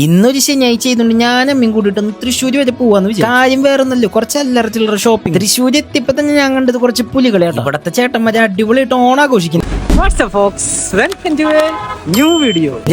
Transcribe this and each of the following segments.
ഇന്നൊരു ശനിയാഴ്ച ചെയ്തുകൊണ്ട് ഞാൻ അമ്മയും കൂടിയിട്ടൊന്ന് തൃശ്ശൂർ വരെ പോവാന്ന് വിചാരിച്ചു. കാര്യം വേറൊന്നല്ലോ, കുറച്ച് അല്ലറ ചില്ലറ ഷോപ്പിംഗ്. തൃശ്ശൂർ എത്തിയപ്പോ തന്നെ ഞാൻ കണ്ടത് കുറച്ച് പുലികളെ. ഇവിടത്തെ ചേട്ടന്മാരെ അടിപൊളിയായിട്ട് ഓണാഘോഷിക്കുന്നു. ഒരു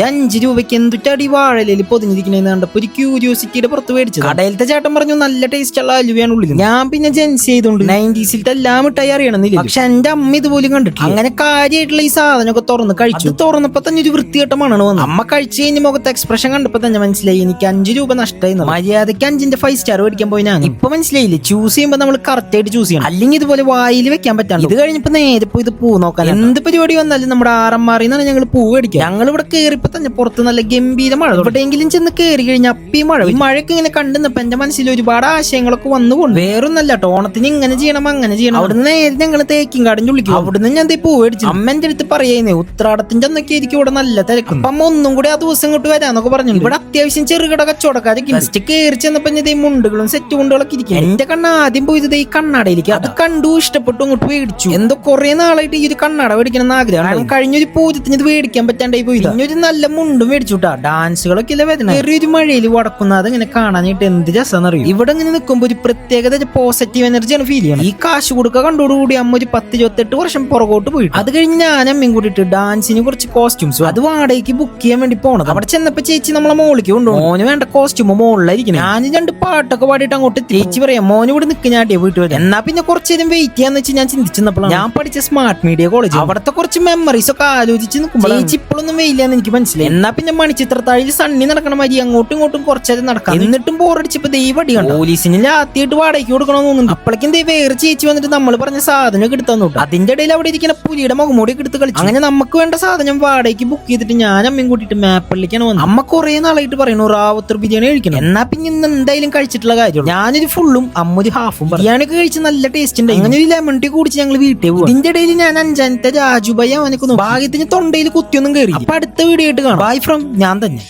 5 രൂപയ്ക്ക് എന്തുറ്റടി വാഴയില് പൊതിഞ്ഞിരിക്കണേന്ന് കണ്ടപ്പോ ഒരു ക്യൂരിയോസിറ്റിയുടെ പുറത്ത് മേടിച്ചത്. കടയിലത്തെ ചേട്ടൻ പറഞ്ഞു നല്ല ടേസ്റ്റ് ഉള്ള അലുവയാണ് ഉള്ളിൽ. ഞാൻ പിന്നെ ജെൻസ് ചെയ്തോണ്ട് 90s എല്ലാം മിഠായി അറിയണമെന്നില്ല. പക്ഷെ എന്റെ അമ്മ ഇതുപോലും കണ്ടിട്ടില്ല. അങ്ങനെ കാര്യമായിട്ടുള്ള ഈ സാധനമൊക്കെ തുറന്ന് കഴിച്ചു. തുറന്നപ്പോ തന്നെ ഒരു വൃത്തികെട്ട മണമാണ് വന്നത്. അമ്മ കഴിച്ചു കഴിഞ്ഞ മുഖത്ത് എക്സ്പ്രഷൻ കണ്ടപ്പോ തന്നെ മനസ്സിലായി എനിക്ക് 5 രൂപ നഷ്ടമായി. മര്യാദയ്ക്ക് 5ന്റെ 5 സ്റ്റാർ മേടിക്കാൻ പോയി ഞാൻ. ഇപ്പൊ മനസ്സിലായില്ലേ, ചൂസ് ചെയ്യുമ്പോ നമ്മൾ കറക്റ്റ് ആയിട്ട് ചൂസ് ചെയ്യണം, അല്ലെങ്കിൽ ഇതുപോലെ വായിൽ വെക്കാൻ പറ്റാണ്ട്. ഇത് കഴിഞ്ഞപ്പോ നേരെ പോയി ഇത് പൂ നോക്കാൻ. എന്ത് പരിപാടി വന്നാലും നമ്മുടെ ആറന്മാറിന്നാണ് ഞങ്ങൾ പൂ മേടിക്കുക. ഞങ്ങൾ ഇവിടെ കയറിപ്പോ തന്നെ പുറത്ത് നല്ല ഗംഭീര മഴ. എവിടെയെങ്കിലും ചെന്ന് കയറി കഴിഞ്ഞാൽ അപ്പി മഴ. ഈ മഴയ്ക്ക് ഇങ്ങനെ കണ്ടുന്നപ്പോ എന്റെ മനസ്സിൽ ഒരുപാട് ആശയങ്ങളൊക്കെ വന്നുകൊണ്ട് വേറൊന്നല്ല, ഓണത്തിന് ഇങ്ങനെ ചെയ്യണം അങ്ങനെ ചെയ്യണം. അവിടുന്ന് നേരെ ഞങ്ങൾ തേക്കിൻകാടിന്റെ വിളിക്കും. അവിടുന്ന് ഞാൻ പൂ മേടിച്ചു. അമ്മന്റെ അടുത്ത് പറയുന്നേ ഉത്രാടത്തിന്റെ അന്നൊക്കെ ആയിരിക്കും ഇവിടെ നല്ല തിരക്കും. അപ്പൊ അമ്മ ഒന്നും കൂടി ആ ദിവസം ഇങ്ങോട്ട് വരാന്നൊക്കെ പറഞ്ഞു. ഇവിടെ അത്യാവശ്യം ചെറുകിട കച്ചവടക്കാരൊക്കെ ഫസ്റ്റ് കയറി ചെന്നപ്പോ ഈ മുണ്ടുകളും സെറ്റ് കൊണ്ടുകളൊക്കെ ഇരിക്കും. എന്റെ കണ്ണ ആദ്യം പോയത് ഈ കണ്ണാടയിലേക്ക്. അത് കണ്ടു, ഇഷ്ടപ്പെട്ടു, അങ്ങോട്ട് മേടിച്ചു. എന്തോ കുറെ നാളായിട്ട് ഈ ഒരു കണ്ണാട മേടിക്കണം എന്ന് ആഗ്രഹം. കഴിഞ്ഞൊരു പൂജത്തിന് ഇത് മേടിക്കാൻ പറ്റാണ്ടായി പോയി. ഒരു നല്ല മുണ്ടും മേടിച്ചുട്ടാ. ഡാൻസുകളൊക്കെ ഇല്ല വരുന്നത്. ചെറിയൊരു മഴയിൽ വടക്കുന്ന അതിങ്ങനെ കാണാനായിട്ട് എന്ത് രസം അറിയും. ഇവിടെ ഇങ്ങനെ നിൽക്കുമ്പോൾ ഒരു പ്രത്യേകത പോസിറ്റീവ് എനർജിയാണ് ഫീൽ ചെയ്യണം. ഈ കാശ് കൊടുക്ക കണ്ടോടുകൂടി അമ്മ ഒരു 10-28 വർഷം പുറകോട്ട് പോയി. അത് കഴിഞ്ഞ് ഞാൻ അമ്മയും കൂടിയിട്ട് ഡാൻസിന് കുറച്ച് കോസ്റ്റ്യൂംസ് അത് വാടകയ്ക്ക് ബുക്ക് ചെയ്യാൻ വേണ്ടി പോണത്. അവിടെ ചെന്നപ്പോ ചേച്ചി നമ്മളെ മോളിക്ക് കൊണ്ടുപോകും. മോന് വേണ്ട കോസ്റ്റ്യൂം മോളിലായിരിക്കും. ഞാൻ 2 പാട്ടൊക്കെ പാടിയിട്ട് അങ്ങോട്ട് ചേച്ചി പറയാം മോന് ഇവിടെ നിൽക്കുന്നാട്ടിയെ പോയിട്ട് വരും. എന്നാ പിന്നെ കുറച്ചു നേരം വെയിറ്റ് ചെയ്യാന്ന് വെച്ച് ഞാൻ ചിന്തിച്ചപ്പോഴാണ് ഞാൻ പഠിച്ച സ്മാർട്ട് മീഡിയ കോളേജ്. അവിടുത്തെ കുറച്ച് മെമ്മറീസ് ഒക്കെ ആലോചിച്ച് നിൽക്കുമ്പോൾ ചേച്ചി ഇപ്പോഴൊന്നും വെയില്ലാന്ന് എനിക്ക് മനസ്സിലായി. എന്നാ പിന്നെ മണിച്ചിത്രത്താഴിൽ സണ്ണി നടക്കണ മാതിരി അങ്ങോട്ടും ഇങ്ങോട്ടും കുറച്ചേരം നടക്കാം. എന്നിട്ടും ബോറടിച്ചപ്പോ ദൈവടി കണ്ടു. പോലീസിന് ലാത്തിയിട്ട് വാടകയ്ക്ക് കൊടുക്കണമെന്ന് തോന്നുന്നു. അപ്പോഴേക്കും വേറെ ചേച്ചി വന്നിട്ട് നമ്മൾ പറഞ്ഞ സാധനം എടുത്താൻ നോട്ടു. അതിന്റെ ഇടയിൽ അവിടെ ഇരിക്കുന്ന പുലിയുടെ മുഖമൂടിയൊക്കെ എടുത്ത് കളിച്ചു. അങ്ങനെ നമുക്ക് വേണ്ട സാധനം വാടകയ്ക്ക് ബുക്ക് ചെയ്തിട്ട് ഞാൻ അമ്മയും കൂട്ടിയിട്ട് മേപ്പള്ളിക്കാണ് വന്നത്. അമ്മ കുറെ നാളായിട്ട് പറയുന്നു റാവത്തർ ബിരിയാണി കഴിക്കണം. എന്നാ പിന്നെ ഇന്ന് എന്തായാലും കഴിച്ചിട്ടുള്ള കാര്യം. ഞാനൊരു ഫുള്ളും അമ്മ ഒരു ഹാഫും. ബിരിയാണി ഒക്കെ കഴിച്ച് നല്ല ടേസ്റ്റ് ഉണ്ട്. അങ്ങനെ ഒരു ലെമൺ ടീ കുടിച്ച് ഞങ്ങൾ വീട്ടിൽ പോകും. ഇതിന്റെ ഇടയിൽ ഞാൻ 5ാമത്തെ രാജുബായി അവനൊക്കെ ഭാഗ്യത്തിന് തൊണ്ടയിൽ കുത്തിയൊന്നും കയറി. അപ്പൊ അടുത്ത വീഡിയോ ആയിട്ട് കാണാം. ബൈ ഫ്രം ഞാൻ തന്നെ.